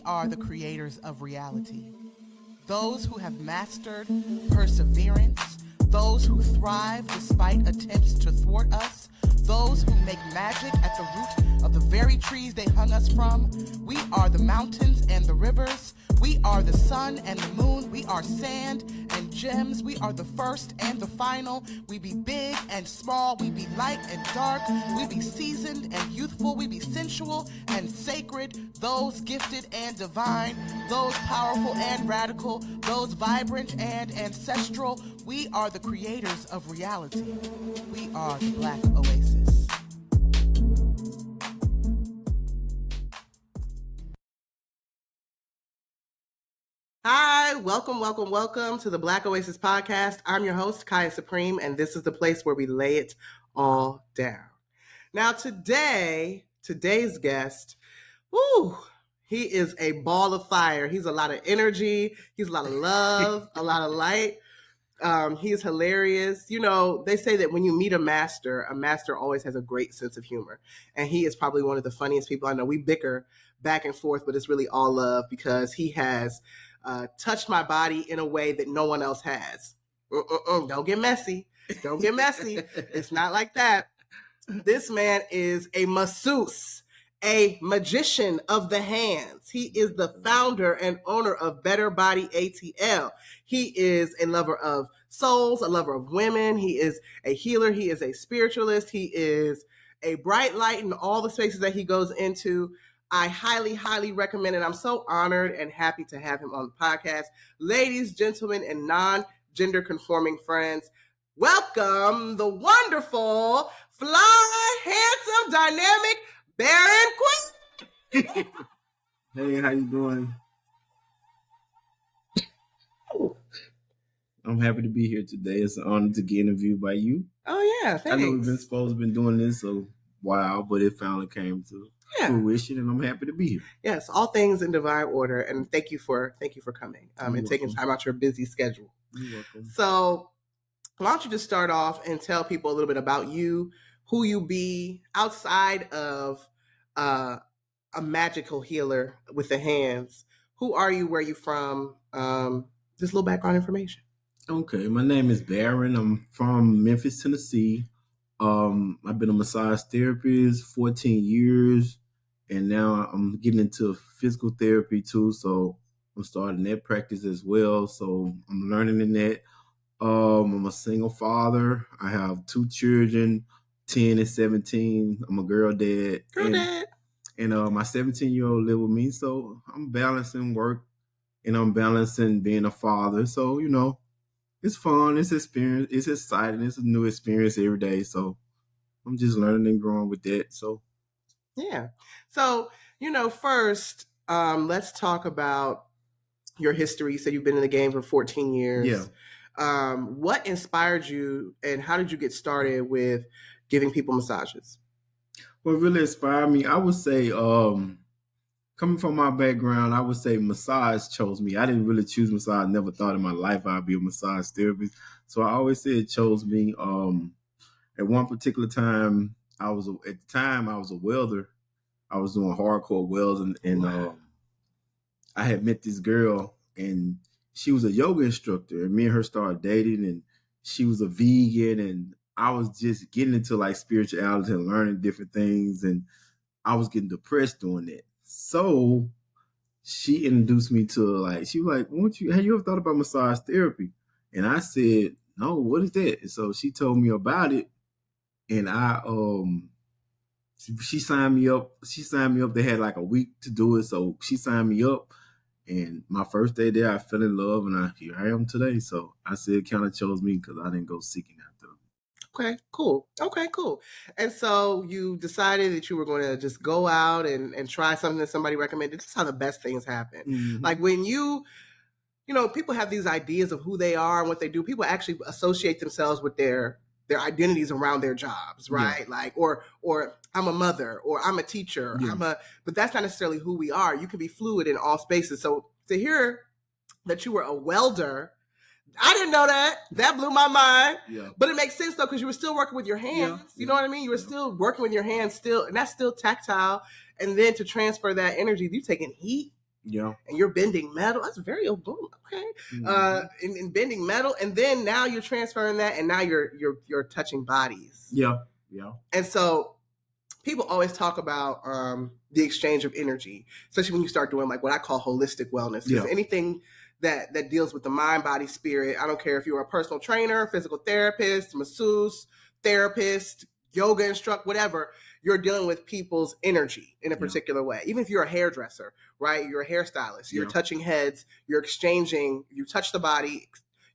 We are the creators of reality. Those who have mastered perseverance, those who thrive despite attempts to thwart us, those who make magic at the root of the very trees they hung us from. We are the mountains and the rivers. We are the sun and the moon. We are sand and gems. We are the first and the final. We be big and small. We be light and dark. We be seasoned and youthful. We be sensual and sacred. Those gifted and divine. Those powerful and radical. Those vibrant and ancestral. We are the creators of reality. We are the Black Oasis. Hi, welcome to the Black Oasis podcast. I'm your host, Kaya Supreme, and this is the place where we lay it all down. Now today's guest, he is a ball of fire. He's a lot of energy. He's a lot of love, a lot of light. He's hilarious. You know, they say that when you meet a master always has a great sense of humor. And he is probably one of the funniest people I know. We bicker back and forth, but it's really all love because he has touched my body in a way that no one else has. Don't get messy. It's not like that. This man is a masseuse, a magician of the hands. He is the founder and owner of Better Body ATL. He is a lover of souls, a lover of women. He is a healer. He is a spiritualist. He is a bright light in all the spaces that he goes into. I highly, highly recommend it. I'm so honored and happy to have him on the podcast. Ladies, gentlemen, and non-gender conforming friends, welcome the wonderful, fly, handsome, dynamic Barron Queen. Hey, how you doing? I'm happy to be here today. It's an honor to get interviewed by you. Oh yeah, thanks. I know we've been doing this a while, but it finally came to fruition, and I'm happy to be here. Yes, all things in divine order, and thank you for coming and taking time out your busy schedule. You're welcome. So, why don't you just start off and tell people a little bit about you, who you be outside of a magical healer with the hands. Who are you? Where are you from? Just a little background information. Okay, my name is Barron. I'm from Memphis, Tennessee. I've been a massage therapist 14 years, and now I'm getting into physical therapy too. So I'm starting that practice as well. So I'm learning in that. I'm a single father. I have 2 children, 10 and 17. I'm a girl dad. And my 17-year-old live with me. So I'm balancing work and I'm balancing being a father. So, you know, it's fun. It's experience. It's exciting. It's a new experience every day. So I'm just learning and growing with that. So, yeah. So, you know, first, let's talk about your history. So you've been in the game for 14 years. Yeah. What inspired you and how did you get started with giving people massages? What really inspired me, I would say, coming from my background, I would say massage chose me. I didn't really choose massage. I never thought in my life I'd be a massage therapist. So I always say it chose me. At one particular time, I was a welder. I was doing hardcore welding, and I had met this girl, and she was a yoga instructor, and me and her started dating, and she was a vegan, and I was just getting into like spirituality and learning different things, and I was getting depressed doing that. So she introduced me to she was like, have you ever thought about massage therapy? And I said, no, what is that? And so she told me about it, and she signed me up. They had like a week to do it, so she signed me up. And my first day there, I fell in love, and here I am today. So I said it kind of chose me because I didn't go seeking after. Okay, cool. And so you decided that you were going to just go out and try something that somebody recommended. This is how the best things happen. Mm-hmm. Like when you know, people have these ideas of who they are and what they do. People actually associate themselves with their identities around their jobs, right? Yeah. Like, or I'm a mother, or I'm a teacher, yeah. But that's not necessarily who we are. You can be fluid in all spaces. So to hear that you were a welder, I didn't know that. That blew my mind. Yeah. But it makes sense though, because you were still working with your hands. Yeah. You know what I mean? You were still working with your hands still, and that's still tactile. And then to transfer that energy, you taking heat. Yeah. And you're bending metal. That's very boom. Okay. In bending metal, and then now you're transferring that, and now you're touching bodies. Yeah. Yeah. And so people always talk about the exchange of energy, especially when you start doing like what I call holistic wellness. Because anything that deals with the mind, body, spirit, I don't care if you're a personal trainer, physical therapist, masseuse, therapist, yoga instructor, whatever, you're dealing with people's energy in a particular way. Even if you're a hairdresser, right? You're a hairstylist, you're touching heads, you're exchanging, you touch the body,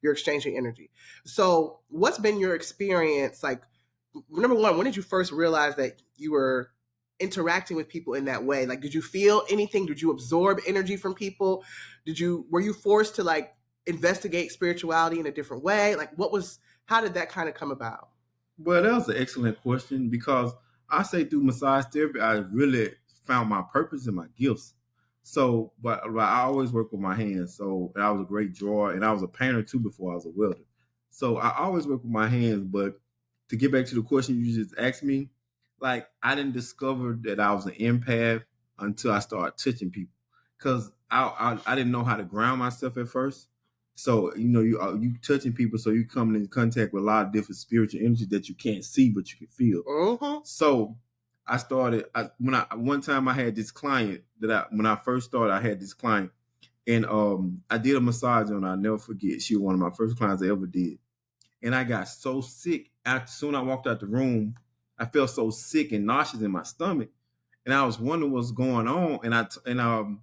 you're exchanging energy. So what's been your experience? Like, number one, when did you first realize that you were interacting with people in that way? Like, did you feel anything? Did you absorb energy from people? Were you forced to like investigate spirituality in a different way? Like, how did that kind of come about? Well, that was an excellent question, because I say through massage therapy, I really found my purpose and my gifts. So, but I always work with my hands. So I was a great drawer, and I was a painter too before I was a welder. So I always work with my hands. But to get back to the question you just asked me, like, I didn't discover that I was an empath until I started touching people, because I didn't know how to ground myself at first. So you touching people, so you coming in contact with a lot of different spiritual energy that you can't see but you can feel. Mm-hmm. So I started one time I had this client when I first started. I had this client, and I did a massage on her. I'll never forget. She was one of my first clients I ever did, and I got so sick. As soon as I walked out the room, I felt so sick and nauseous in my stomach, and I was wondering what's going on. And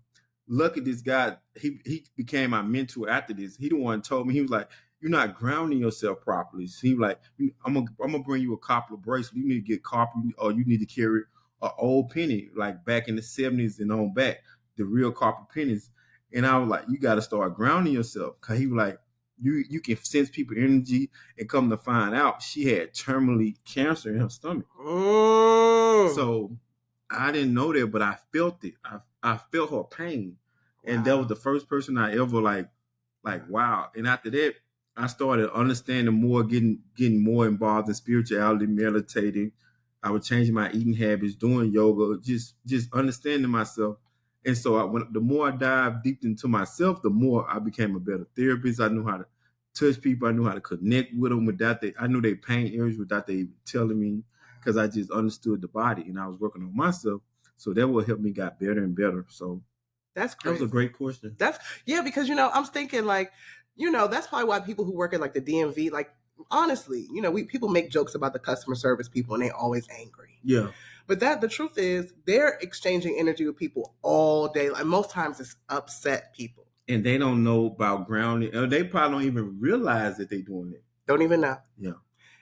lucky this guy, he became my mentor after this. He the one told me, he was like, "You're not grounding yourself properly." So he was like, I'm gonna bring you a copper bracelet. You need to get copper, or you need to carry an old penny, like back in the 70s and on back, the real copper pennies. And I was like, you got to start grounding yourself. Cause he was like, you can sense people energy, and come to find out she had terminally cancer in her stomach. So I didn't know that, but I felt it. I felt her pain. And that was the first person I ever like, wow. And after that, I started understanding more, getting more involved in spirituality, meditating. I was changing my eating habits, doing yoga, just understanding myself. And so the more I dived deep into myself, the more I became a better therapist. I knew how to touch people. I knew how to connect with them I knew their pain areas without they even telling me, because I just understood the body, and I was working on myself. So that will help me get better and better. So that's great. That was a great question. Because I'm thinking like, that's probably why people who work at like the DMV, like, honestly, people make jokes about the customer service people, and they always angry. Yeah. But the truth is, they're exchanging energy with people all day. Like, most times it's upset people. And they don't know about grounding. Or they probably don't even realize that they're doing it. Don't even know. Yeah.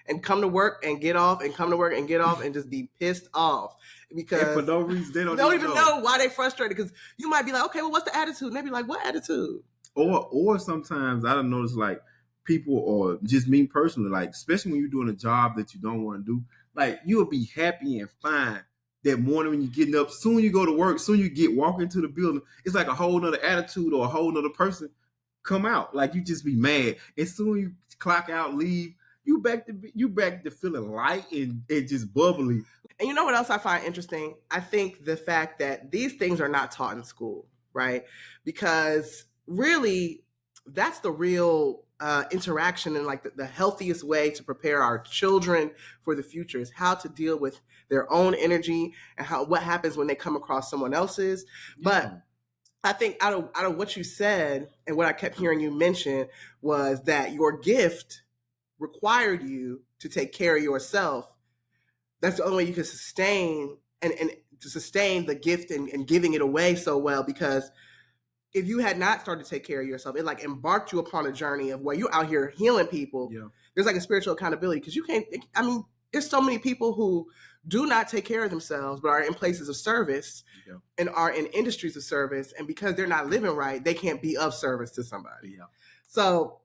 And come to work and get off, and come to work and get off, and just be pissed off. Because and for no reason, they don't even know why they're frustrated. Because you might be like, okay, well, what's the attitude? And they be like, what attitude? Or sometimes I don't notice, like, people, or just me personally, like, especially when you're doing a job that you don't want to do, like, you'll be happy and fine that morning when you're getting up. Soon you go to work, soon you walk into the building, it's like a whole nother attitude or a whole nother person come out. Like, you just be mad. And soon you clock out, leave, you back to feeling light and just bubbly. And you know what else I find interesting? I think the fact that these things are not taught in school, right? Because really, that's the real interaction, and like the healthiest way to prepare our children for the future is how to deal with their own energy and what happens when they come across someone else's. Yeah. But I think out of what you said and what I kept hearing you mention was that your gift required you to take care of yourself. That's the only way you can sustain and to sustain the gift and giving it away so well, because if you had not started to take care of yourself, it like embarked you upon a journey of where you're out here healing people. Yeah. There's like a spiritual accountability, because you can't, there's so many people who do not take care of themselves, but are in places of service. Yeah. And are in industries of service. And because they're not living right, they can't be of service to somebody. Yeah. So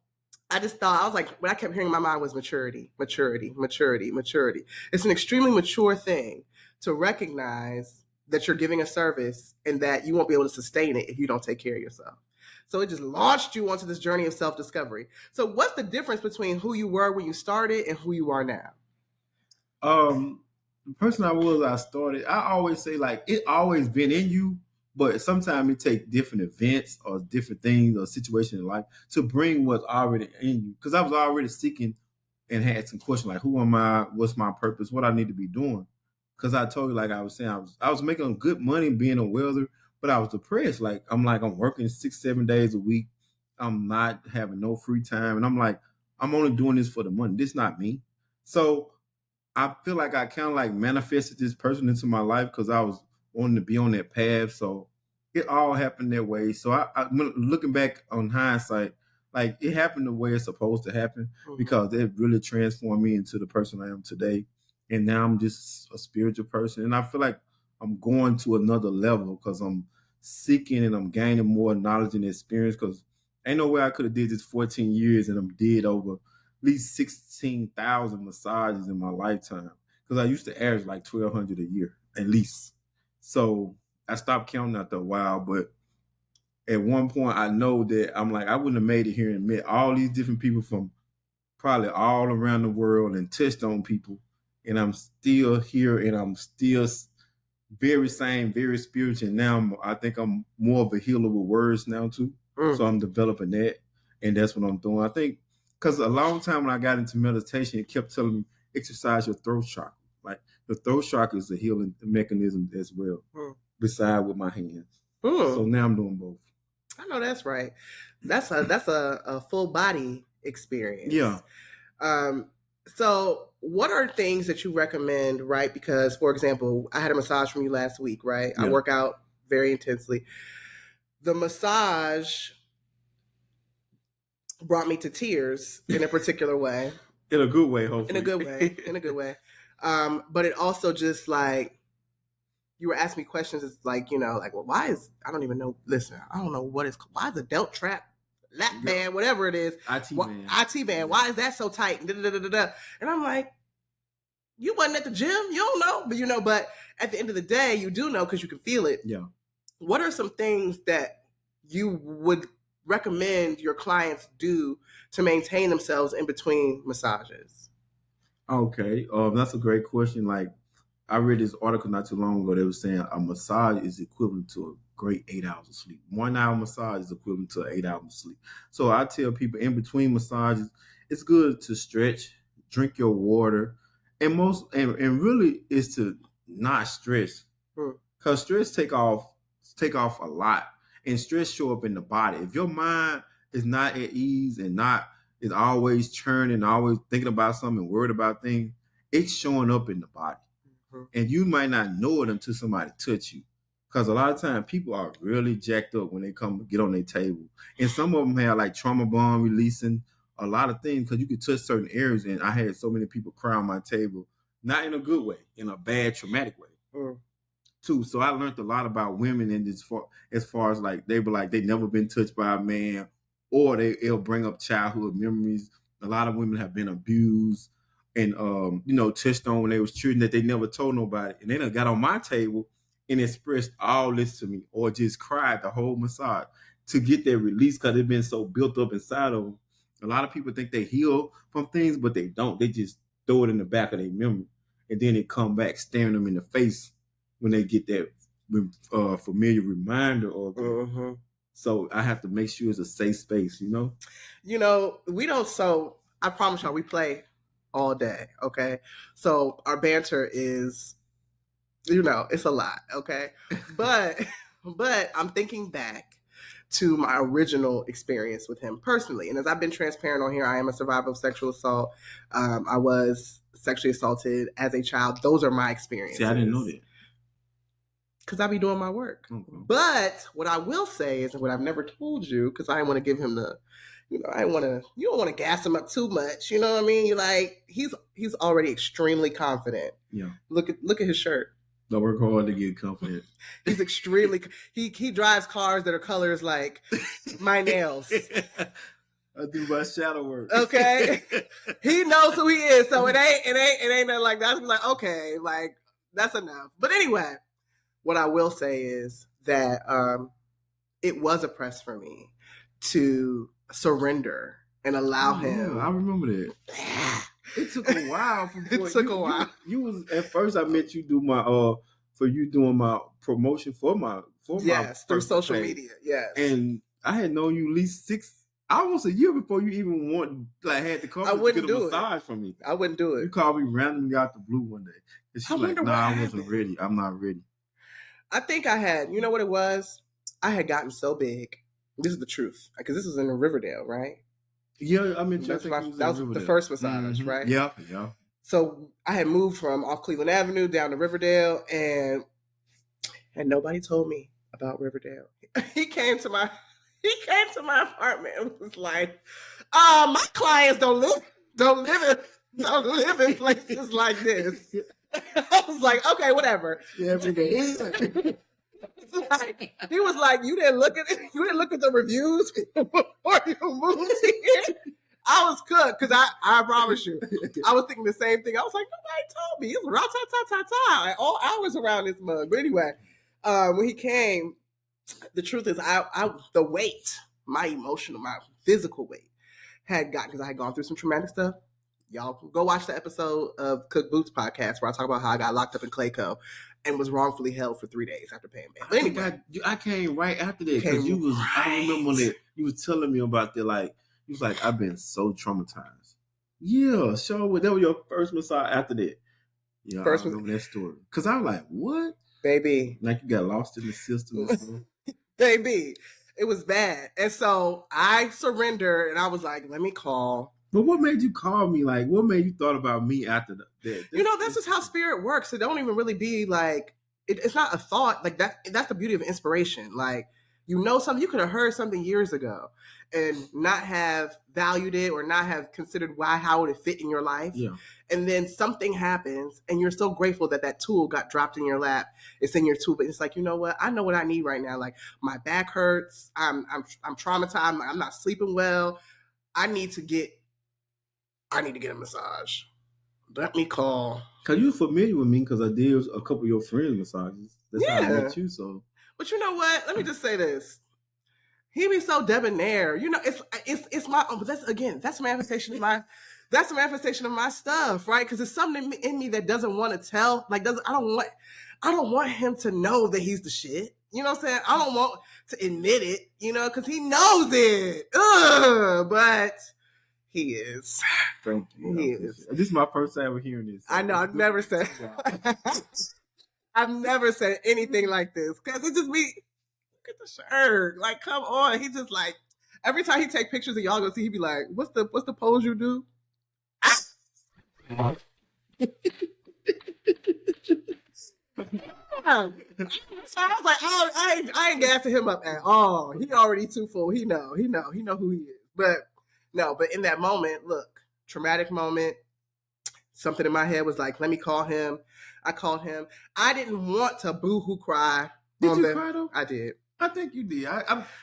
I just thought, I was like, what I kept hearing in my mind was maturity, maturity, maturity, maturity. It's an extremely mature thing to recognize that you're giving a service and that you won't be able to sustain it if you don't take care of yourself. So it just launched you onto this journey of self-discovery. So what's the difference between who you were when you started and who you are now? The person I started, I always say, like, it always been in you, But sometimes it takes different events or different things or situations in life to bring what's already in you. Because I was already seeking and had some questions like, who am I? What's my purpose? What I need to be doing? Because I told you, like I was saying, I was making good money being a welder, but I was depressed. I'm working 6, 7 days a week. I'm not having no free time, and I'm like, I'm only doing this for the money. This not me. So I feel like I kind of like manifested this person into my life because I was wanting to be on that path. So it all happened that way. So looking back on hindsight, like it happened the way it's supposed to happen because it really transformed me into the person I am today. And now I'm just a spiritual person. And I feel like I'm going to another level because I'm seeking and I'm gaining more knowledge and experience because ain't no way I could have did this 14 years and I'm did over at least 16,000 massages in my lifetime because I used to average like 1,200 a year at least. So I stopped counting after a while, but at one point I know that I'm like, I wouldn't have made it here and met all these different people from probably all around the world and touched on people. And I'm still here and I'm still very spiritual. Now I think I'm more of a healer with words now too. So I'm developing that. And that's what I'm doing. I think because a long time when I got into meditation, it kept telling me exercise your throat chakra. Like the throat chakra is a healing mechanism as well, beside with my hands. So now I'm doing both. I know that's right. That's a full body experience. Yeah. So what are things that you recommend, right? Because, for example, I had a massage from you last week, right? Yeah. I work out very intensely. The massage brought me to tears in a particular way. In a good way, hopefully. In a good way. In a good way. But it also just like, you were asking me questions. It's like, like, well, why is, I don't even know. Listen, I don't know what is, why is the delt trap, lap band, whatever it is. IT band. Why is that so tight? And I'm like, you wasn't at the gym. You don't know. But at the end of the day, you do know because you can feel it. Yeah. What are some things that you would recommend your clients do to maintain themselves in between massages? Okay. That's a great question. Like, I read this article not too long ago. They were saying a massage is equivalent to a great 8 hours of sleep. 1 hour massage is equivalent to 8 hours of sleep. So I tell people in between massages, it's good to stretch, drink your water, and really is to not stress. Because stress take off a lot. And stress show up in the body. If your mind is not at ease and is always churning, always thinking about something and worried about things, it's showing up in the body. And you might not know it until somebody touch you. Because a lot of times people are really jacked up when they come get on their table. And some of them have like trauma bond releasing, a lot of things because you can touch certain areas. And I had so many people cry on my table, not in a good way, in a bad, traumatic way. Too. So I learned a lot about women in this as far as like they were like they never been touched by a man, or it'll bring up childhood memories. A lot of women have been abused and touched on when they was children that they never told nobody, and they done got on my table and expressed all this to me, or just cried the whole massage to get their release because they've been so built up inside of them. A lot of people think they heal from things, but they don't. They just throw it in the back of their memory, and then it come back staring them in the face when they get that familiar reminder of it. So I have to make sure it's a safe space, we don't. So I promise y'all, we play all day. Okay. So our banter is, it's a lot. Okay. But I'm thinking back to my original experience with him personally. And as I've been transparent on here, I am a survivor of sexual assault. I was sexually assaulted as a child. Those are my experiences. See, I didn't know that. Because I be doing my work. But what I will say is, and what I've never told you, because I didn't want to give him the, you don't want to gas him up too much. You know what I mean? You're like, he's already extremely confident. Yeah. Look at his shirt. I work hard to get confident. He's extremely, he drives cars that are colors like my nails. I do my shadow work. Okay. He knows who he is. So it ain't nothing like that. I'll be like, okay, like that's enough. But anyway, what I will say is that it was a press for me to surrender and allow him. I remember that. It took a while. It took a while. You was at first. I met you do my for you doing my promotion for my yes, through personal social page. media. Yes. And I had known you at least almost a year before you even had to come to get a massage from me. I wouldn't do it. You called me randomly out the blue one day. And she's like, nah, I wasn't ready. I'm not ready. I think I had, you know what it was? I had gotten so big. This is the truth. Because this was in Riverdale, right? Yeah, I mean, that was the first massage, right? Yeah. So I had moved from off Cleveland Avenue down to Riverdale, and nobody told me about Riverdale. He came to my apartment and was like, my clients don't live in places like this. I was like, okay, whatever. Yeah, he was like, you didn't look at the reviews before you moved here. I was cooked because I promise you, I was thinking the same thing. I was like, nobody told me. It's ra-ta-ta-ta-ta at all hours around this mug. But anyway, when he came, the truth is, the weight, my emotional, my physical weight, had gotten, because I had gone through some traumatic stuff. Y'all go watch the episode of Cook Boots podcast where I talk about how I got locked up in Clayco and was wrongfully held for 3 days after paying bail. But anyway, I came right after that because I remember when you was telling me about that. Like, you was like, I've been so traumatized. Yeah, sure. That was your first massage after that. Yeah, I remember that story. Because I was like, what? Baby. Like you got lost in the system. Baby, it was bad. And so I surrendered and I was like, let me call. But what made you call me? Like, what made you thought about me after that? This is how spirit works. It don't even really be like, it's not a thought. Like that's the beauty of inspiration. Like, you know something, you could have heard something years ago and not have valued it or not have considered how it would fit in your life. Yeah. And then something happens and you're so grateful that tool got dropped in your lap. It's in your tool, but it's like, you know what? I know what I need right now. Like, my back hurts. I'm traumatized. I'm not sleeping well. I need to get a massage. Let me call. Because you're familiar with me because I did a couple of your friends' massages. That's how I met you, so. But you know what? Let me just say this. He be so debonair. You know, it's my but that's a manifestation of my stuff, right? Because it's something in me that doesn't want to tell. Like, I don't want him to know that he's the shit. You know what I'm saying? I don't want to admit it, you know, because he knows it. But he is. Thank you. He is. This is my first time ever hearing this. So I know. I've never said anything like this because it just be, look at the shirt. Like, come on. He just like, every time he take pictures of y'all go see, he be like, what's the pose you do? So I was like, oh, I ain't gassing him up at all. He already too full. He know who he is. But in that moment, look, traumatic moment, something in my head was like, let me call him. I called him. I didn't want to boo-hoo cry. Did you cry though? I did. I think you did.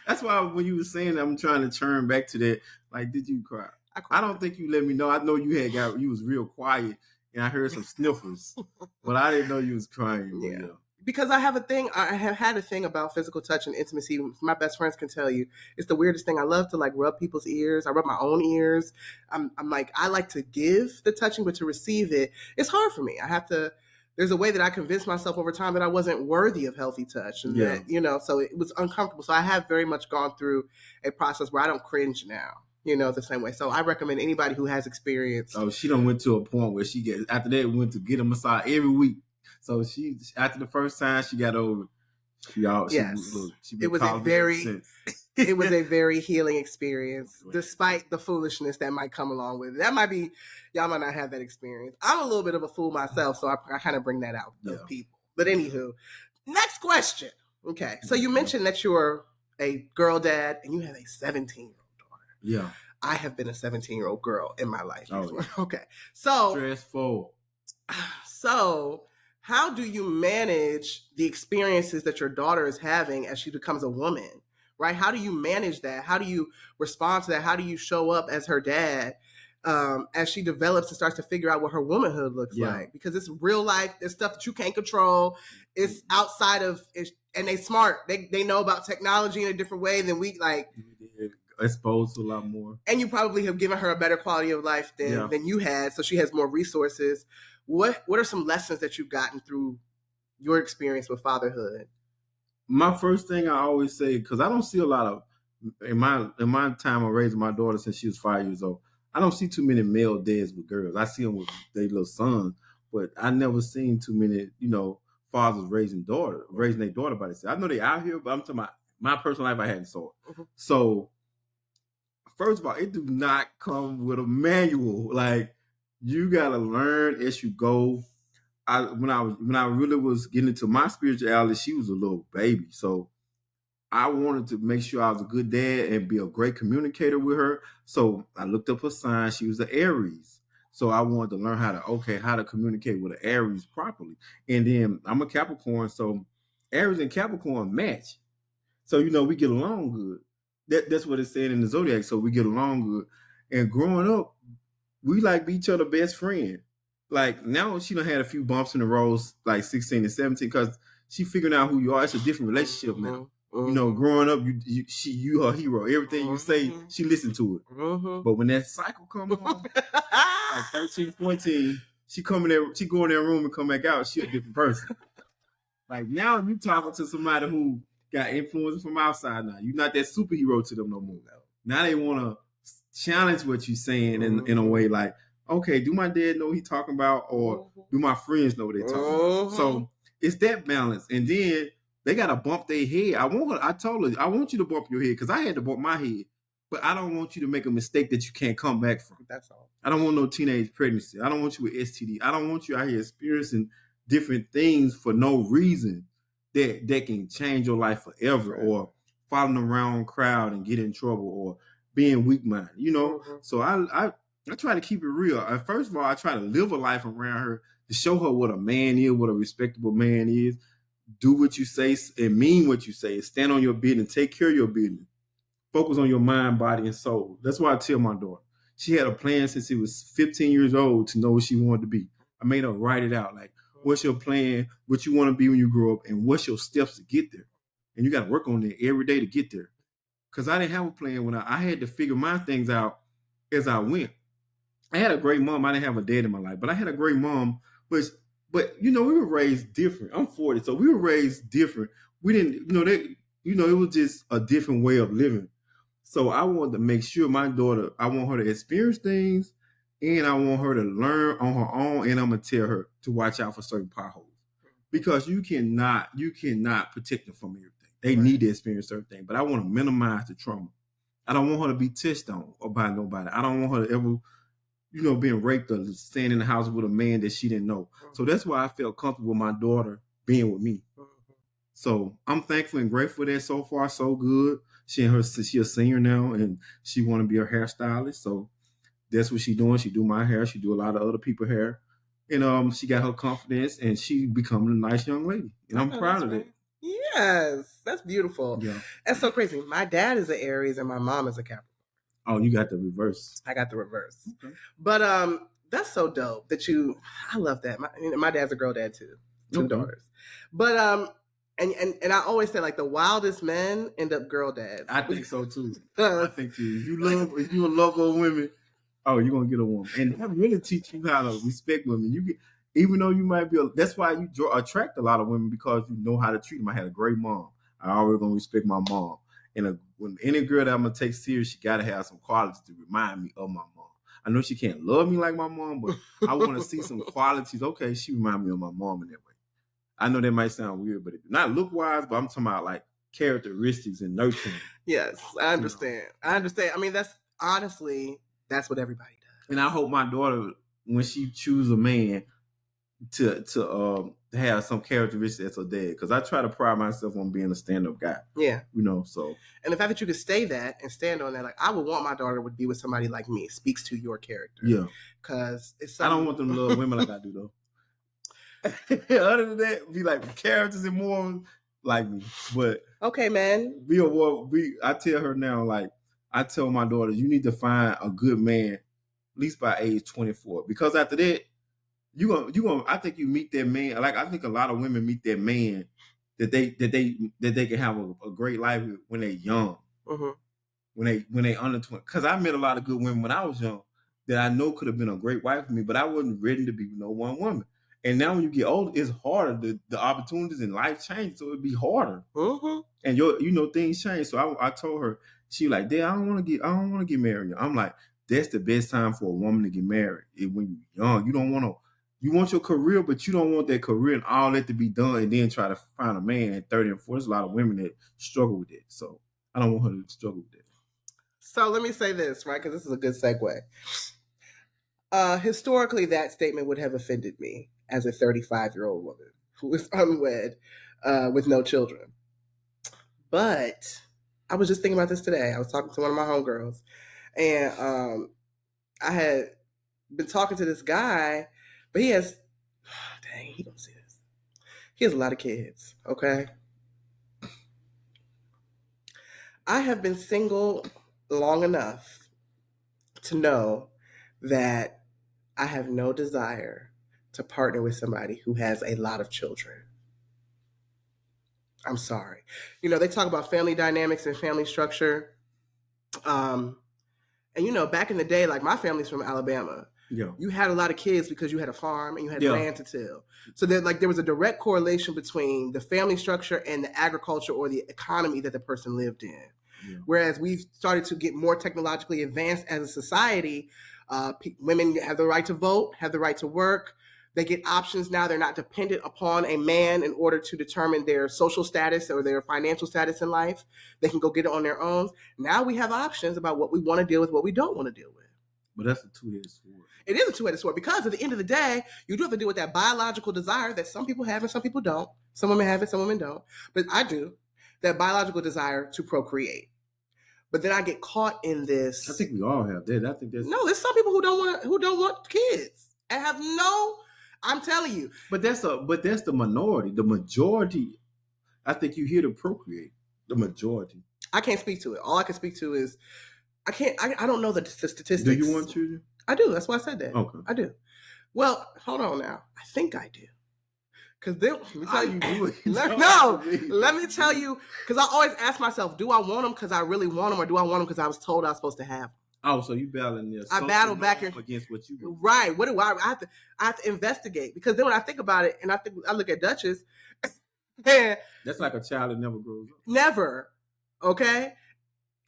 That's why when you were saying that, I'm trying to turn back to that. Like, did you cry? I don't think you let me know. I know you was real quiet, and I heard some sniffles, but I didn't know you was crying. Yeah. Because I have had a thing about physical touch and intimacy. My best friends can tell you it's the weirdest thing. I love to like rub people's ears. I rub my own ears. I'm like, I like to give the touching, but to receive it, it's hard for me. There's a way that I convinced myself over time that I wasn't worthy of healthy touch. And that, you know, so it was uncomfortable. So I have very much gone through a process where I don't cringe now, you know, the same way. So I recommend anybody who has experience. Oh, she done went to a point where after that, went to get a massage every week. So after the first time she got over, it was a very healing experience, despite the foolishness that might come along with it. Y'all might not have that experience. I'm a little bit of a fool myself, so I kind of bring that out of people. But anywho, next question. Okay, so you mentioned that you're a girl dad and you have a 17-year-old daughter. Yeah. I have been a 17-year-old girl in my life. Oh, yeah. Okay. So stressful. So how do you manage the experiences that your daughter is having as she becomes a woman, right? How do you manage that? How do you respond to that? How do you show up as her dad as she develops and starts to figure out what her womanhood looks like? Because it's real life. There's stuff that you can't control. It's outside of it, and they smart. They know about technology in a different way than we like. Exposed to a lot more. And you probably have given her a better quality of life than you had, so she has more resources. What are some lessons that you've gotten through your experience with fatherhood? My first thing I always say, because I don't see a lot of in my time of raising my daughter since she was 5 years old, I don't see too many male dads with girls. I see them with their little sons, but I never seen too many, fathers raising their daughter by themselves. I know they out here, but I'm talking about my personal life. I hadn't saw it. Mm-hmm. So first of all, it do not come with a manual. Like, you gotta learn as you go. When I really was getting into my spirituality, she was a little baby, so I wanted to make sure I was a good dad and be a great communicator with her. So I looked up her sign. She was an Aries. So I wanted to learn how to communicate with an Aries properly. And then I'm a Capricorn, so Aries and Capricorn match. So we get along good. That's what it said in the zodiac. So we get along good. And growing up, we like be each other best friend. Like, now she done had a few bumps in the roads, like 16 and 17, because she figuring out who you are. It's a different relationship now. Mm-hmm. Growing up, you her hero. Everything you say, she listened to it. Mm-hmm. But when that cycle come on, like 13, 14, she go in that room and come back out, she a different person. Like, now you talking to somebody who got influences from outside now. You're not that superhero to them no more. Now they want to challenge what you're saying in a way like, okay, do my dad know what he's talking about, or do my friends know what they're talking about? So it's that balance. And then they got to bump their head. I told her, I want you to bump your head, because I had to bump my head, but I don't want you to make a mistake that you can't come back from. That's all. I don't want no teenage pregnancy. I don't want you with STD. I don't want you out here experiencing different things for no reason that can change your life forever, or following the wrong crowd and get in trouble, or being weak-minded, So I try to keep it real. First of all, I try to live a life around her to show her what a man is, what a respectable man is. Do what you say and mean what you say. Stand on your business. Take care of your business. Focus on your mind, body, and soul. That's why I tell my daughter. She had a plan since she was 15 years old to know what she wanted to be. I made her write it out. Like, what's your plan? What you want to be when you grow up? And what's your steps to get there? And you got to work on it every day to get there. Because I didn't have a plan when I had to figure my things out as I went. I had a great mom. I didn't have a dad in my life, but I had a great mom. But we were raised different. I'm 40, so we were raised different. We didn't, it was just a different way of living. So I wanted to make sure my daughter, I want her to experience things, and I want her to learn on her own, and I'm gonna tell her to watch out for certain potholes, because you cannot protect them from everything. They need to experience certain things, but I want to minimize the trauma. I don't want her to be touched on by nobody. I don't want her to ever, being raped or staying in the house with a man that she didn't know. So that's why I felt comfortable with my daughter being with me. So I'm thankful and grateful that so far so good. She a senior now, and she want to be a hairstylist. So that's what she's doing. She do my hair. She do a lot of other people's hair. And she got her confidence, and she becoming a nice young lady. And I'm proud of that. Yes, that's beautiful. Yeah. That's so crazy. My dad is an Aries and my mom is a Capricorn. Oh, you got the reverse. I got the reverse. Okay. But that's so dope that I love that. My dad's a girl dad too. Two daughters. But and I always say, like, the wildest men end up girl dads. I think so too. I think too. If you love old women, oh, you're gonna get a woman. And that really teach you how to respect women. Even though you might be that's why you attract a lot of women, because you know how to treat them. I had a great mom. I always gonna respect my mom. And when any girl that I'm gonna take serious, she gotta have some qualities to remind me of my mom. I know she can't love me like my mom, but I want to see some qualities. Okay, she remind me of my mom in that way. I know that might sound weird, but not look wise, but I'm talking about like characteristics and nurturing. Yes, I understand. I understand. I mean, that's what everybody does. And I hope my daughter, when she choose a man, to have some characteristics as her dad, because I try to pride myself on being a stand-up guy. Yeah. So. And the fact that you could stay that and stand on that, like, I would want my daughter would be with somebody like me, speaks to your character. Yeah. Because it's I don't want them to love women like I do, though. Other than that, be like characters and more like me. But okay, man. I tell her now, like, I tell my daughter, you need to find a good man at least by age 24, because after that, you gonna I think you meet that man. Like, I think a lot of women meet that man that they can have a great life when they're young. Mm-hmm. When they under 20. Because I met a lot of good women when I was young that I know could have been a great wife for me, but I wasn't ready to be with no one woman. And now when you get older, it's harder. The opportunities in life change, so it'd be harder. Mm-hmm. And things change. So I told her, she like, Dad, I don't want to get married. I'm like, that's the best time for a woman to get married. When you're young, you want your career, but you don't want that career and all that to be done and then try to find a man at 30 and 40. There's a lot of women that struggle with it. So I don't want her to struggle with that. So let me say this, right? Because this is a good segue. Historically, that statement would have offended me as a 35-year-old woman who is unwed with no children. But I was just thinking about this today. I was talking to one of my homegirls, and I had been talking to this guy, but he has, dang, he don't see this. He has a lot of kids, okay? I have been single long enough to know that I have no desire to partner with somebody who has a lot of children. I'm sorry. You know, they talk about family dynamics and family structure. And, you know, back in the day, like my family's from Alabama. Yeah. You had a lot of kids because you had a farm and you had land to till. So there was a direct correlation between the family structure and the agriculture or the economy that the person lived in. Yeah. Whereas we've started to get more technologically advanced as a society, women have the right to vote, have the right to work. They get options now. They're not dependent upon a man in order to determine their social status or their financial status in life. They can go get it on their own. Now we have options about what we want to deal with, what we don't want to deal with. But that's a two-headed sword. It is a two-headed sword because at the end of the day, you do have to deal with that biological desire that some people have and some people don't. Some women have it, some women don't. But I do. That biological desire to procreate. But then I get caught in this. I think we all have that. I think that's no. There's some people who don't want kids and have no. I'm telling you. But that's the minority. The majority, I think you here to procreate. The majority. I can't speak to it. All I can speak to is I don't know the statistics. Do you want children? I do. That's why I said that. Okay. I do. Well, hold on now. I think I do. Because then, let me tell you. Let me tell you. Because I always ask myself, do I want them because I really want them, or do I want them because I was told I was supposed to have them? Oh, so you battling this? I battle back against what you want. Right. What do I have to investigate? Because then when I think about it, and I look at Duchess, that's like a child that never grows up. Never. Okay.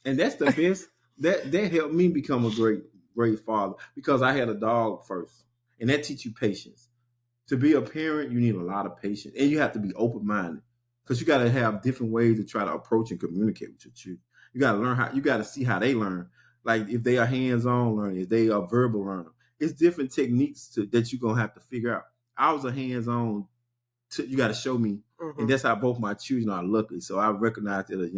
And that's the best. that helped me become a great father because I had a dog first, and that teach you patience. To be a parent, you need a lot of patience, and you have to be open-minded because you got to have different ways to try to approach and communicate with your children. You got to learn you got to see how they learn. Like if they are hands-on learning, if they are verbal learner, it's different techniques that you're going to have to figure out. I was a hands-on, you got to show me. Mm-hmm. And that's how both my children are lucky. So I recognized at a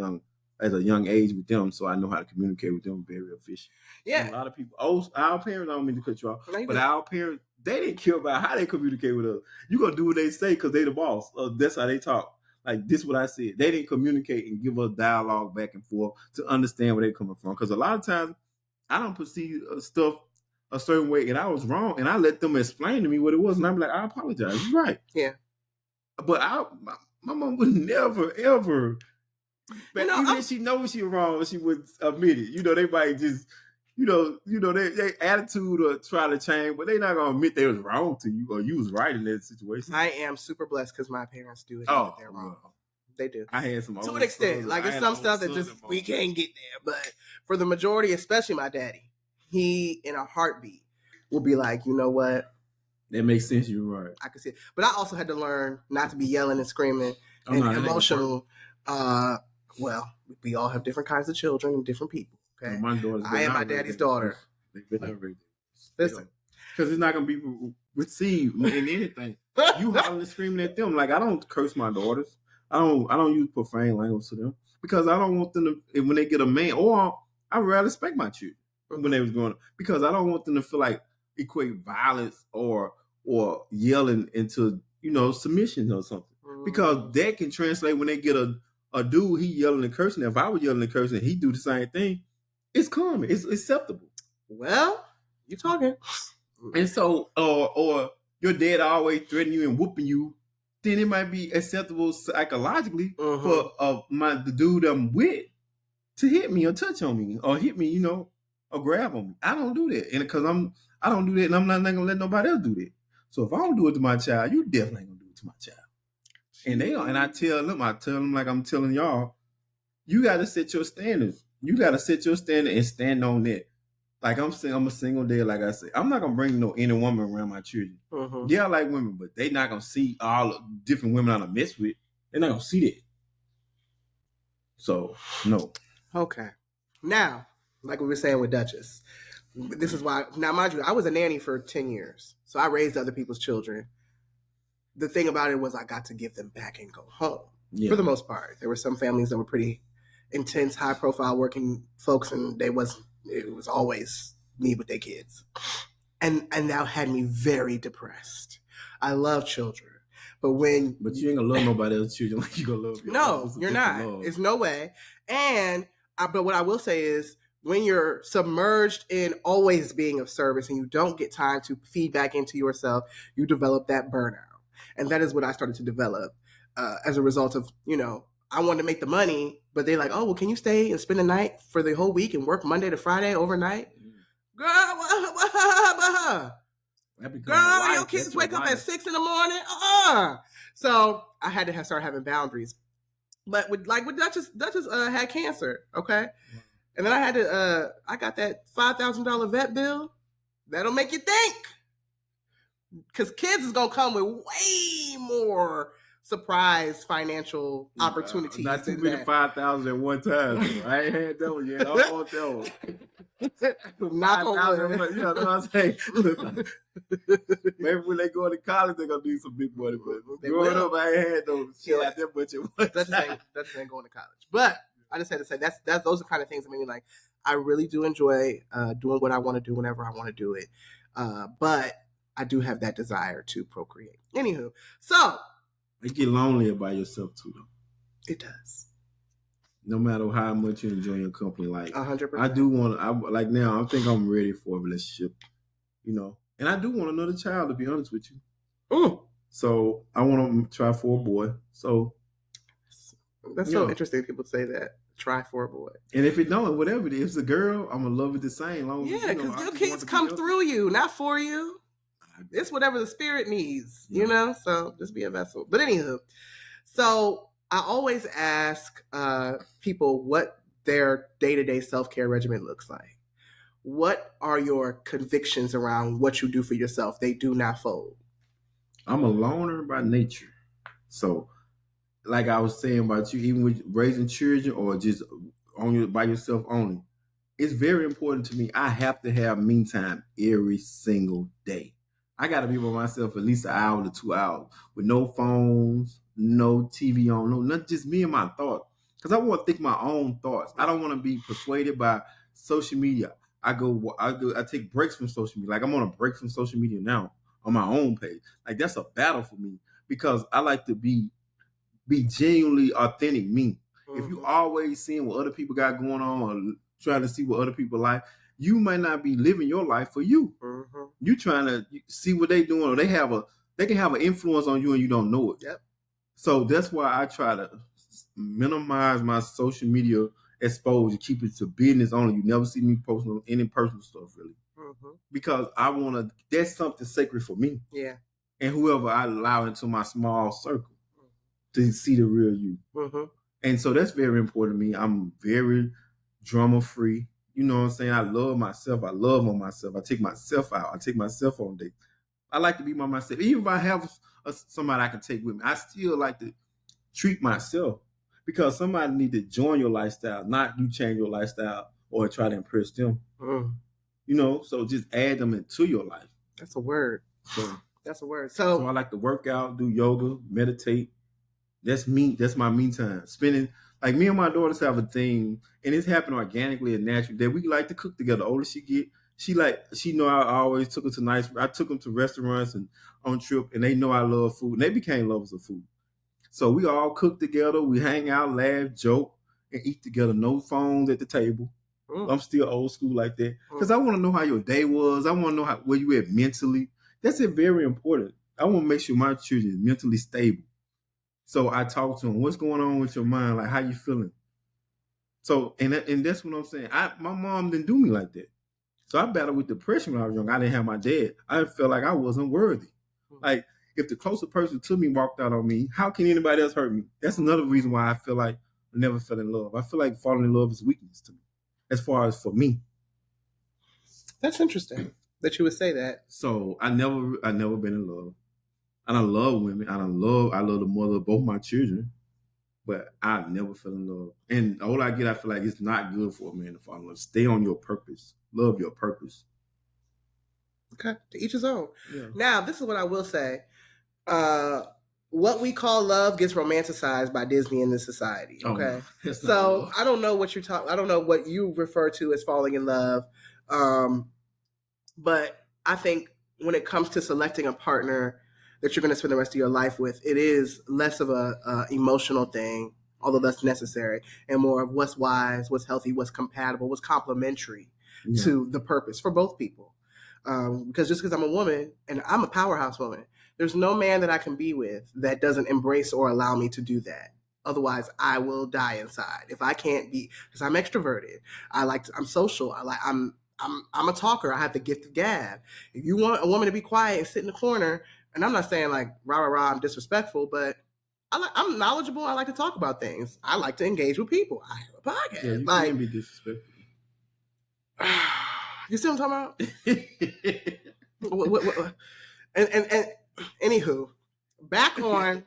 young age with them, so I know how to communicate with them very efficient. Yeah. And a lot of people, our parents, I don't mean to cut you off, but our parents, they didn't care about how they communicate with us. You're going to do what they say because they the boss. That's how they talk. Like, this is what I said. They didn't communicate and give us dialogue back and forth to understand where they're coming from. Because a lot of times, I don't perceive stuff a certain way, and I was wrong, and I let them explain to me what it was, and I'm like, I apologize. You're right. Yeah. But my mom would never, ever, but even if she knows she's wrong, she would admit it. They might just, their attitude or try to change, but they're not going to admit they was wrong to you or you was right in that situation. I am super blessed because my parents do it. Oh, they're wrong. They do. I had some to an extent. Like, it's some stuff that just we can't get there. But for the majority, especially my daddy, he, in a heartbeat, will be like, you know what? That makes sense. You're right. I can see it. But I also had to learn not to be yelling and screaming and emotional. Well, we all have different kinds of children and different people. Okay, I am my daddy's daughter. Listen, because it's not gonna be received in anything. You hollering and screaming at them. Like, I don't curse my daughters. I don't use profane language to them because I don't want them to, when they get a man, or I rather spank my children when they was growing up because I don't want them to feel like equate violence or yelling into submission or something because that can translate when they get a dude, he yelling and cursing. If I was yelling and cursing, he do the same thing. It's common. It's acceptable. Well, you talking. And so, or your dad always threatening you and whooping you, then it might be acceptable psychologically for the dude I'm with to hit me or touch on me or hit me, or grab on me. I don't do that, and because I don't do that, and I'm not gonna let nobody else do that. So if I don't do it to my child, you definitely ain't gonna do it to my child. And they don't, and I tell them like I'm telling y'all, you gotta set your standards. You gotta set your standard and stand on that. Like I'm saying, I'm a single dad. Like I said, I'm not gonna bring no any woman around my children. Yeah, I like women, but they not gonna see all the different women I done mess with. They're not gonna see that. So no. Okay. Now, like we were saying with Duchess, this is why. Now, mind you, I was a nanny for 10 years, so I raised other people's children. The thing about it was I got to give them back and go home for the most part. There were some families that were pretty intense, high-profile working folks, and it was always me with their kids, and that had me very depressed. I love children, but you ain't gonna love nobody else's children like you gonna love your No, you're not. It's no way. But what I will say is, when you're submerged in always being of service and you don't get time to feed back into yourself, you develop that burnout. And that is what I started to develop as a result of, I wanted to make the money, but they're like, oh, well, can you stay and spend the night for the whole week and work Monday to Friday overnight? Girl, girl, your kids wake up at 6 a.m. So I had to start having boundaries. But with Duchess had cancer, okay? And then I got that $5,000 vet bill. That'll make you think. Because kids is going to come with way more surprise financial opportunities. Not too many 5,000 at one time. I ain't had that one yet. I don't want that one. Knock on wood. You know what I'm saying? Maybe when they go to college, they're going to need some big money. But growing up, I ain't had no shit like that much at one time. That's ain't going to college. But I just had to say, those are the kind of things that made me like, I really do enjoy doing what I want to do whenever I want to do it. But I do have that desire to procreate. Anywho, so it get lonely by yourself too, though. It does. No matter how much you enjoy your company, like 100%. I do want. Like now, I think I'm ready for a relationship. And I do want another child. To be honest with you, so I want to try for a boy. So that's so interesting. People say that. Try for a boy. And if it don't, whatever it is, a girl, I'm gonna love it the same. Because your kids come through you, not for you. It's whatever the spirit needs, so just be a vessel. But anywho, so I always ask people what their day-to-day self-care regimen looks like. What are your convictions around what you do for yourself? They do not fold. I'm a loner by nature. So like I was saying about you, even with raising children or just by yourself only, it's very important to me. I have to have me time every single day. I got to be by myself at least an hour to 2 hours with no phones, no TV on, no nothing, just me and my thoughts. Because I want to think my own thoughts. I don't want to be persuaded by social media. I take breaks from social media. Like I'm on a break from social media now on my own page. Like that's a battle for me because I like to be genuinely authentic me. Mm-hmm. If you always seeing what other people got going on or trying to see what other people like, you might not be living your life for you. Mm-hmm. You trying to see what they doing, or they can have an influence on you and you don't know it. Yep. So that's why I try to minimize my social media exposure, keep it to business only. You never see me posting any personal stuff really, because I want to. That's something sacred for me. Yeah. And whoever I allow into my small circle to see the real you. Mm-hmm. And so that's very important to me. I'm very drama free. You know what I'm saying? I love myself. I love on myself. I take myself out. I take myself on dates. I like to be by myself. Even if I have somebody I can take with me, I still like to treat myself because somebody need to join your lifestyle, not you change your lifestyle or try to impress them. So just add them into your life. That's a word. That's a word. So I like to work out, do yoga, meditate. That's me. That's my me time. Spending, like me and my daughters have a thing, and it's happened organically and naturally that we like to cook together. The older she get, she know I always took her to I took them to restaurants and on trip, and they know I love food, and they became lovers of food. So we all cook together. We hang out, laugh, joke, and eat together. No phones at the table. I'm still old school like that because I want to know how your day was. I want to know where you at mentally. That's very important. I want to make sure my children is mentally stable. So I talk to them. What's going on with your mind? Like, how you feeling? So, and that's what I'm saying. My mom didn't do me like that. So I battled with depression when I was young. I didn't have my dad. I felt like I wasn't worthy. Like, if the closest person to me walked out on me, how can anybody else hurt me? That's another reason why I feel like I never fell in love. I feel like falling in love is weakness to me, as far as for me. That's interesting that you would say that. So I never been in love. And I love women. I love the mother of both my children. But I never fell in love. And the older I get, I feel like it's not good for a man to fall in love. Stay on your purpose. Love your purpose. Okay, to each his own. Yeah. Now, this is what I will say. What we call love gets romanticized by Disney in this society. Okay, no, so I don't know what you talk. I don't know what you refer to as falling in love, but I think when it comes to selecting a partner that you're going to spend the rest of your life with, it is less of a emotional thing, although that's necessary, and more of what's wise, what's healthy, what's compatible, what's complementary to the purpose for both people. Because just because I'm a woman and I'm a powerhouse woman, there's no man that I can be with that doesn't embrace or allow me to do that. Otherwise, I will die inside. If I can't be, because I'm extroverted, I'm social. I'm a talker. I have the gift of gab. If you want a woman to be quiet and sit in the corner, and I'm not saying like rah rah rah, I'm disrespectful, but I'm knowledgeable. I like to talk about things. I like to engage with people. I have a podcast. Yeah, you can be disrespectful. You see what I'm talking about? what? And anywho, back on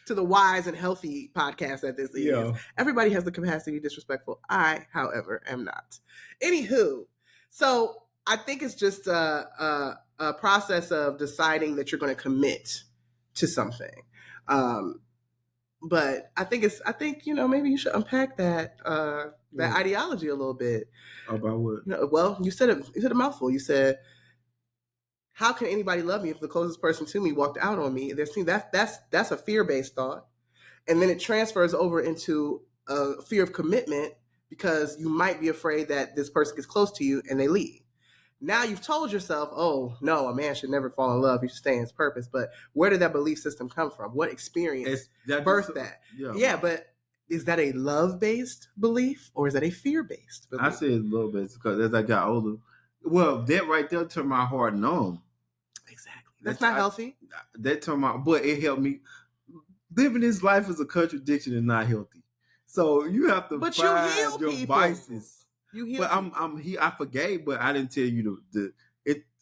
to the wise and healthy podcast that this is. Yeah. Everybody has the capacity to be disrespectful. I, however, am not. Anywho, so I think it's just a process of deciding that you're going to commit to something. But I think maybe you should unpack that ideology a little bit. About what? Well, you said a mouthful. You said, how can anybody love me if the closest person to me walked out on me? That's a fear-based thought. And then it transfers over into a fear of commitment because you might be afraid that this person gets close to you and they leave. Now you've told yourself, oh, no, a man should never fall in love. He should stay in his purpose. But where did that belief system come from? What experience birthed that? Yeah, but is that a love-based belief or is that a fear-based belief? I say it's love-based because as I got older, well, that right there turned my heart numb. Exactly. That's not healthy. That turned but it helped me. Living this life is a contradiction and not healthy. So you have to find your vices. But I forgave, but I didn't tell you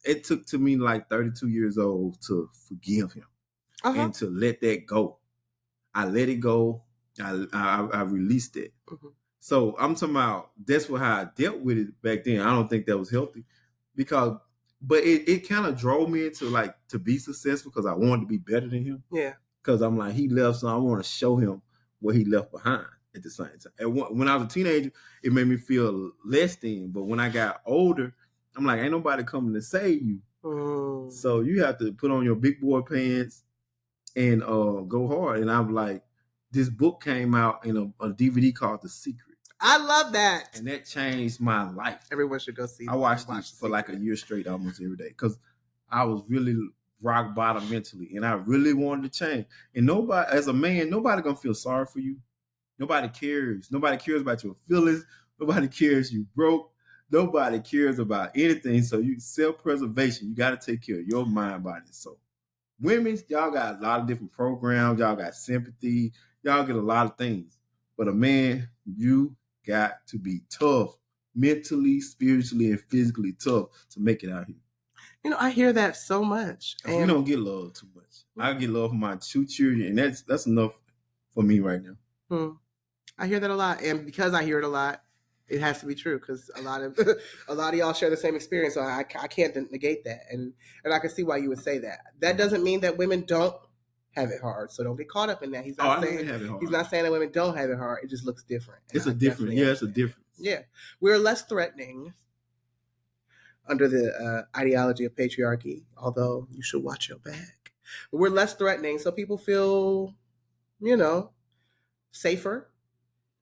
it took to me like 32 years old to forgive him and to let that go. I let it go. I released it. Mm-hmm. So I'm talking about that's how I dealt with it back then. I don't think that was healthy but it kind of drove me into like to be successful because I wanted to be better than him. Yeah. Because I'm like, he left, so I want to show him what he left behind at the same time. And when I was a teenager, it made me feel less than. But when I got older, I'm like, ain't nobody coming to save you. Mm. So you have to put on your big boy pants and go hard. And I'm like, this book came out in a DVD called The Secret. I love that. And that changed my life. Everyone should go see it. I watched it for like a year straight almost every day because I was really rock bottom mentally and I really wanted to change. And nobody, as a man, nobody gonna feel sorry for you. Nobody cares. Nobody cares about your feelings. Nobody cares you broke. Nobody cares about anything. So you self-preservation, you got to take care of your mind, body, and soul. Women, y'all got a lot of different programs. Y'all got sympathy. Y'all get a lot of things. But a man, you got to be tough, mentally, spiritually, and physically tough to make it out here. I hear that so much. And we don't get love too much. I get love from my 2 children, and that's enough for me right now. I hear that a lot, and because I hear it a lot, it has to be true because a lot of y'all share the same experience. So I can't negate that, and I can see why you would say that. That doesn't mean that women don't have it hard. So don't get caught up in that. He's not saying that women don't have it hard. It just looks different. It's a difference. Yeah, it's a difference. Yeah, we're less threatening under the ideology of patriarchy, although you should watch your back. But we're less threatening, so people feel, safer,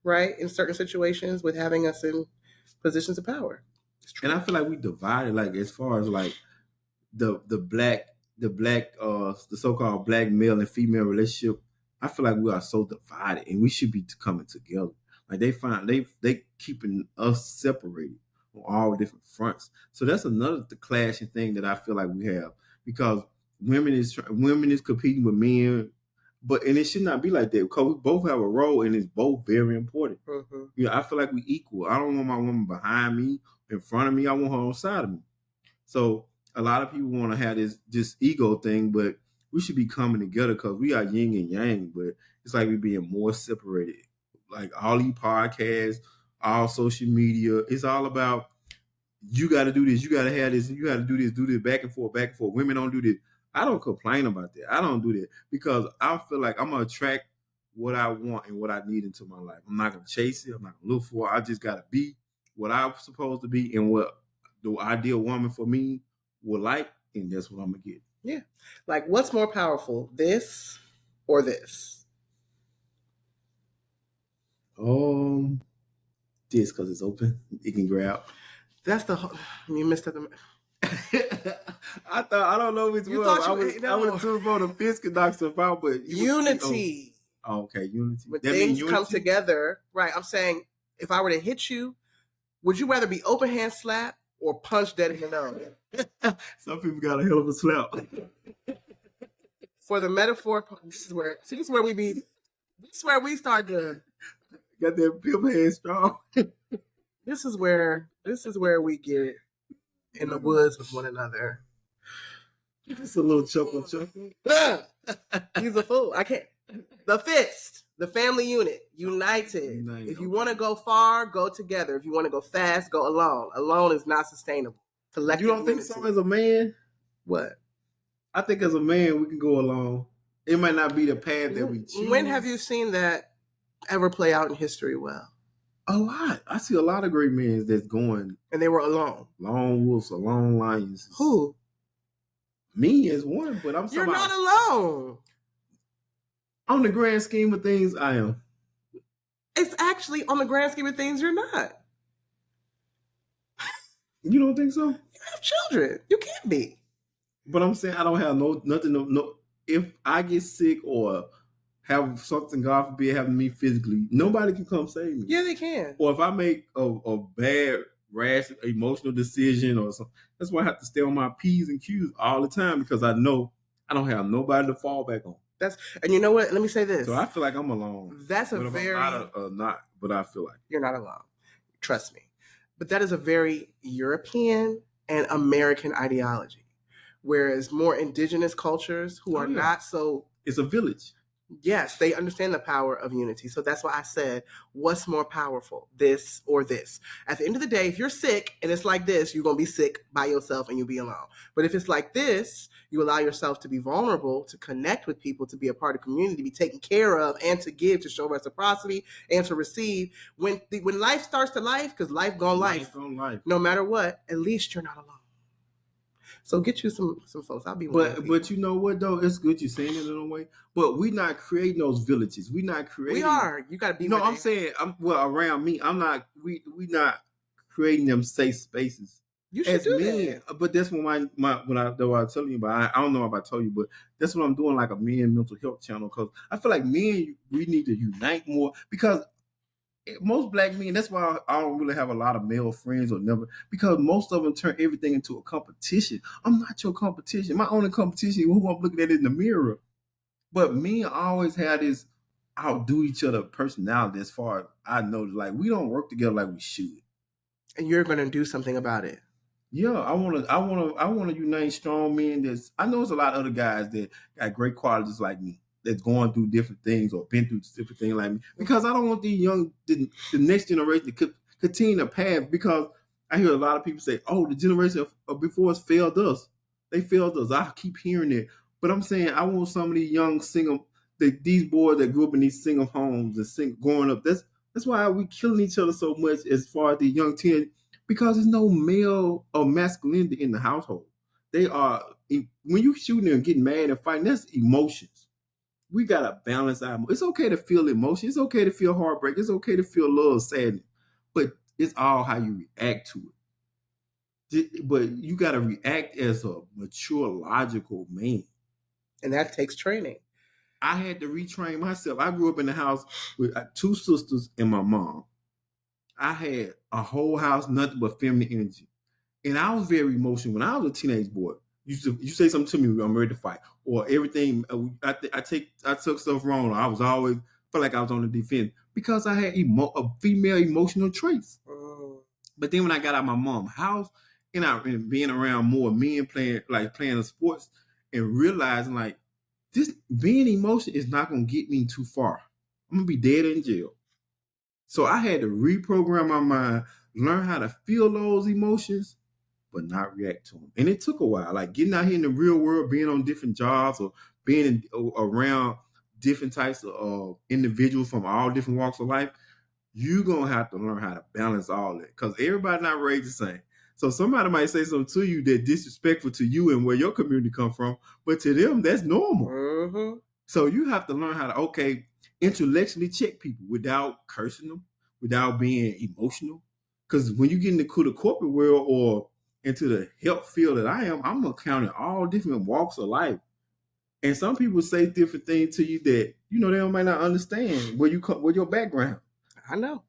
right, in certain situations with having us in positions of power. And I feel like we divided, like as far as like the so-called black male and female relationship. I feel like we are so divided, and we should be coming together. Like they keeping us separated on all different fronts. So that's another clashing thing that I feel like we have because women is competing with men, and it should not be like that because we both have a role and it's both very important. Mm-hmm. You know, I feel like we equal. I don't want my woman behind me, in front of me. I want her on side of me. So a lot of people want to have this ego thing, but we should be coming together because we are yin and yang. But it's like we're being more separated. Like all these podcasts, all social media, it's all about you got to do this, you got to have this, you got to do this, back and forth, back and forth. Women don't do this. I don't complain about that. I don't do that because I feel like I'm gonna attract what I want and what I need into my life. I'm not gonna chase it. I'm not gonna look for it. I just gotta be what I'm supposed to be and what the ideal woman for me would like, and that's what I'm gonna get. Yeah. Like, what's more powerful, this or this? This because it's open. It can grab. That's the you missed it. I don't know which one. I would have took for the fist could knock stuff out, but unity. Oh, okay, unity. When things come together, right? I'm saying, if I were to hit you, would you rather be open hand slap or punch dead in the nose? Some people got a hell of a slap. For the metaphor, this is where we start to got that pimp hand strong. This is where we get in the woods with one another. Just a little chuckle. He's a fool. I can't. The fist, the family unit, united. If you want to go far, go together. If you want to go fast, go alone. Alone is not sustainable. You don't think so as a man? What? I think as a man, we can go alone. It might not be the path that we choose. When have you seen that ever play out in history well? A lot. I see a lot of great men that's going. And they were alone. Lone wolves, alone lions. Who? Me is one, but I'm You're not alone. On the grand scheme of things, I am. It's actually, on the grand scheme of things, you're not. You don't think so? You have children. You can't be. But I'm saying I don't have nothing. If I get sick or have something, God forbid, happen to me physically, nobody can come save me. Yeah, they can. Or if I make a bad, rash, emotional decision or something, that's why I have to stay on my P's and Q's all the time because I know I don't have nobody to fall back on. And you know what? Let me say this. So I feel like I'm alone. That's a very... but I feel like. You're not alone. Trust me. But that is a very European and American ideology. Whereas more indigenous cultures who are not so... It's a village. Yes, they understand the power of unity. So that's why I said, what's more powerful, this or this? At the end of the day, if you're sick and it's like this, you're going to be sick by yourself and you'll be alone. But if it's like this, you allow yourself to be vulnerable, to connect with people, to be a part of community, to be taken care of, and to give, to show reciprocity, and to receive. When life starts to life, because life gon' life, no matter what, at least you're not alone. So get you some folks. I'll be one. But you know what though? It's good you're saying it in a way. But we're not creating those villages. We're not creating. We are. You got to be. No, I'm saying. Around me. I'm not. We not creating them safe spaces. You should do that. But that's what I was telling you about. I don't know if I told you, but that's what I'm doing, like a men mental health channel. Because I feel like men, we need to unite more because. Most black men, that's why I don't really have a lot of male friends or never, because most of them turn everything into a competition. I'm not your competition. My only competition is who I'm looking at in the mirror. But men always have this outdo each other personality as far as I know. Like, we don't work together like we should. And you're going to do something about it. Yeah, I want to unite strong men. I know there's a lot of other guys that got great qualities like me, that's going through different things or been through different things like me. Because I don't want the next generation to continue the path. Because I hear a lot of people say, oh, the generation of before us failed us. They failed us. I keep hearing it. But I'm saying I want some of these young single, these boys that grew up in these single homes and growing up. That's why we killing each other so much as far as the young teen. Because there's no male or masculinity in the household. They are, when you shooting and getting mad and fighting, that's emotions. We got to balance our emotions. It's okay to feel emotion. It's okay to feel heartbreak. It's okay to feel love, sadness. But it's all how you react to it. But you got to react as a mature, logical man. And that takes training. I had to retrain myself. I grew up in the house with 2 sisters and my mom. I had a whole house, nothing but feminine energy. And I was very emotional when I was a teenage boy. You say something to me, I'm ready to fight, or everything. I took stuff wrong. I was always felt like I was on the defense because I had a female emotional traits. But then when I got out of my mom's house and being around more men playing the sports and realizing like this being emotional is not gonna get me too far. I'm gonna be dead in jail. So I had to reprogram my mind, learn how to feel those emotions, but not react to them. And it took a while, like getting out here in the real world, being on different jobs or being around different types of individuals from all different walks of life. You're going to have to learn how to balance all that because everybody not raised the same. So somebody might say something to you that's disrespectful to you and where your community come from, but to them, that's normal. Mm-hmm. So you have to learn how to, intellectually check people without cursing them, without being emotional. Because when you get into the corporate world or into the health field that I am, I'm accounting all different walks of life. And some people say different things to you that, they might not understand where you come, where your background. I know.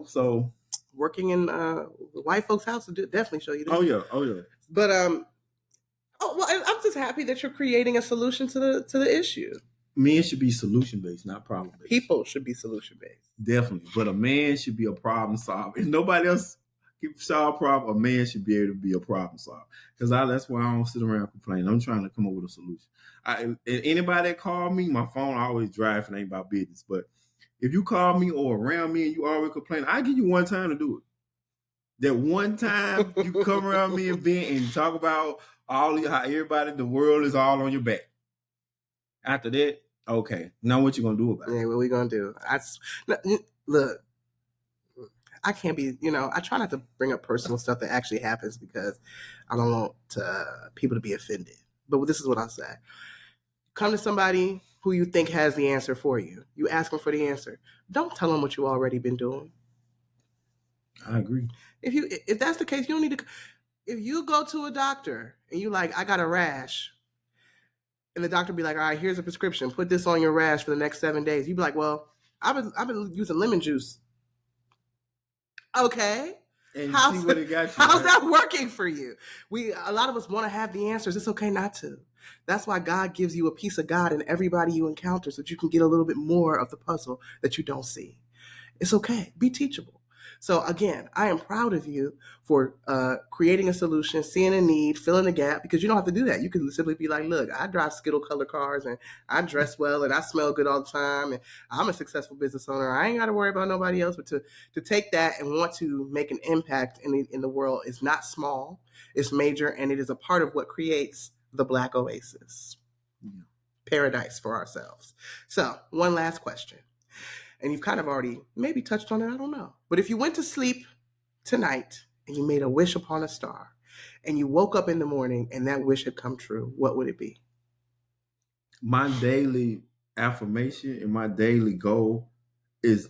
So working in white folks' house will definitely show you that. Oh yeah. But I'm just happy that you're creating a solution to the issue. Men should be solution based, not problem based. People should be solution based. Definitely, but a man should be a problem solver. If nobody else can solve a problem, a man should be able to be a problem solver. Because that's why I don't sit around complaining. I'm trying to come up with a solution. Anybody that call me, my phone always drives and ain't about business. But if you call me or around me and you always complain, I give you one time to do it. That one time you come around me and talk about how everybody in the world is all on your back. After that, okay, now what you gonna do about it? Yeah, what we gonna do? Look, I can't be. I try not to bring up personal stuff that actually happens because I don't want people to be offended. But this is what I'll say: come to somebody who you think has the answer for you. You ask them for the answer. Don't tell them what you already been doing. I agree. If that's the case, you don't need to. If you go to a doctor and you like, I got a rash. And the doctor be like, all right, here's a prescription. Put this on your rash for the next 7 days. You'd be like, well, I've been using lemon juice. Okay. And see what it got you. How's that working for you? A lot of us want to have the answers. It's okay not to. That's why God gives you a piece of God in everybody you encounter so that you can get a little bit more of the puzzle that you don't see. It's okay. Be teachable. So again, I am proud of you for creating a solution, seeing a need, filling a gap, because you don't have to do that. You can simply be like, look, I drive Skittle color cars and I dress well and I smell good all the time and I'm a successful business owner. I ain't got to worry about nobody else. But to take that and want to make an impact in the world is not small. It's major, and it is a part of what creates the Black Oasis. Yeah. Paradise for ourselves. So one last question. And you've kind of already maybe touched on it, I don't know. But if you went to sleep tonight and you made a wish upon a star and you woke up in the morning and that wish had come true, what would it be? My daily affirmation and my daily goal is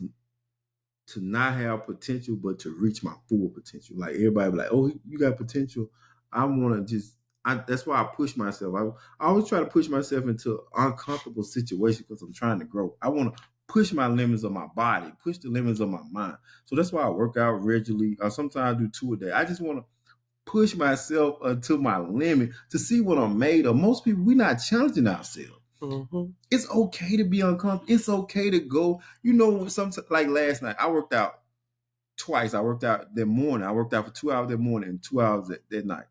to not have potential, but to reach my full potential. Like everybody be like, oh, you got potential. I want to that's why I push myself. I always try to push myself into uncomfortable situations because I'm trying to grow. I want to push my limits of my body, push the limits of my mind. So that's why I work out regularly. Sometimes I do 2 a day. I just want to push myself to my limit to see what I'm made of. Most people, we're not challenging ourselves. Mm-hmm. It's okay to be uncomfortable. It's okay to go. Sometimes, like last night, I worked out twice. I worked out that morning. I worked out for 2 hours that morning and 2 hours that night.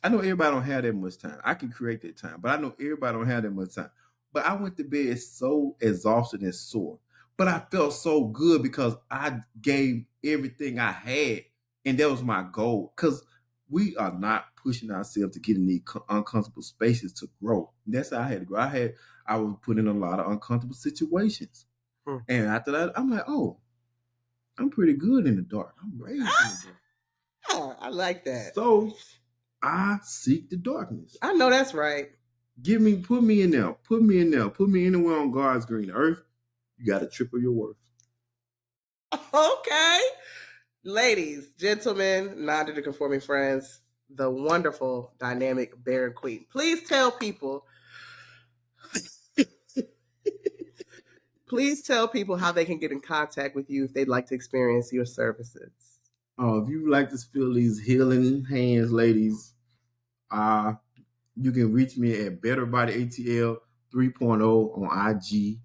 I know everybody don't have that much time. I can create that time, but I know everybody don't have that much time. But I went to bed so exhausted and sore. But I felt so good because I gave everything I had. And that was my goal. Because we are not pushing ourselves to get in these uncomfortable spaces to grow. And that's how I had to grow. I was put in a lot of uncomfortable situations. And after that, I'm like, oh, I'm pretty good in the dark. I'm raised in the dark. I like that. So I seek the darkness. I know that's right. Put me in there. Put me anywhere on God's green earth. You got to triple your worth. Okay. Ladies, gentlemen, non-conforming friends, the wonderful, dynamic Barron Queen. Please tell people how they can get in contact with you if they'd like to experience your services. If you like to feel these healing hands, ladies, You can reach me at Better Body ATL 3.0 on IG,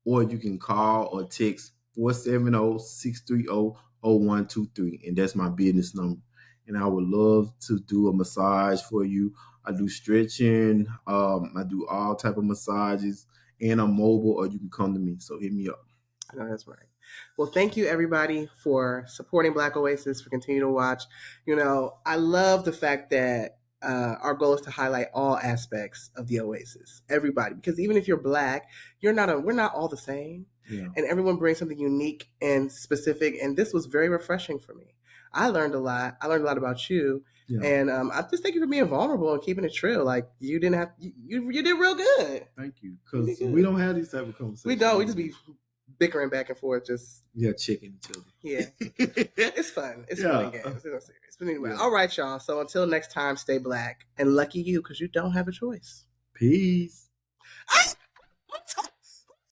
or you can call or text 470-630-0123, and that's my business number. And I would love to do a massage for you. I do stretching. I do all type of massages, and I'm mobile, or you can come to me. So hit me up. I know that's right. Well, thank you everybody for supporting Black Oasis, for continuing to watch. You know, I love the fact that our goal is to highlight all aspects of the Oasis, everybody, because even if you're Black, we're not all the same, and everyone brings something unique and specific. And this was very refreshing for me. I learned a lot. I learned a lot about you, and I just thank you for being vulnerable and keeping it true. Like you didn't have you did real good. Thank you, because we don't have these type of conversations. We don't. We just be bickering back and forth, just checking each other. Yeah, it's fun. It's fun and games. It's not serious. But anyway, all right, y'all. So until next time, stay Black, and lucky you, because you don't have a choice. Peace.